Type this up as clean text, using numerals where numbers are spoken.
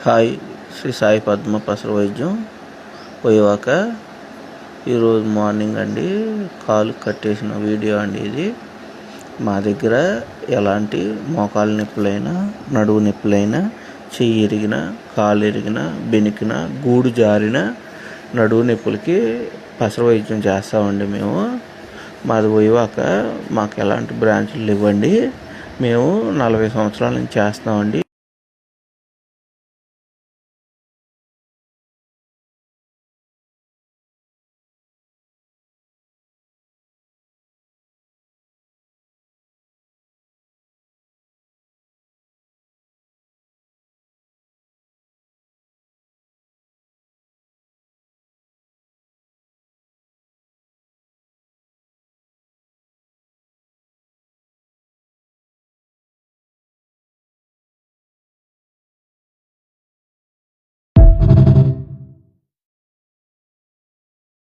Hi, Shri Sai Padma పసరు వైద్యం పోయాక ఈరోజు మార్నింగ్ అండి కాలు కట్టేసిన వీడియో అండి ఇది. మా దగ్గర ఎలాంటి మోకాలు నొప్పులైనా, నడువు నొప్పులైనా, చెయ్యి ఇరిగిన, కాలు ఇరిగిన, బెనికిన, గూడు జారిన నడువు నొప్పులకి పసరు వైద్యం చేస్తామండి మేము. మాది పోయాక మాకు ఎలాంటి బ్రాంచ్లు ఇవ్వండి. మేము 40 సంవత్సరాల నుంచి చేస్తామండి.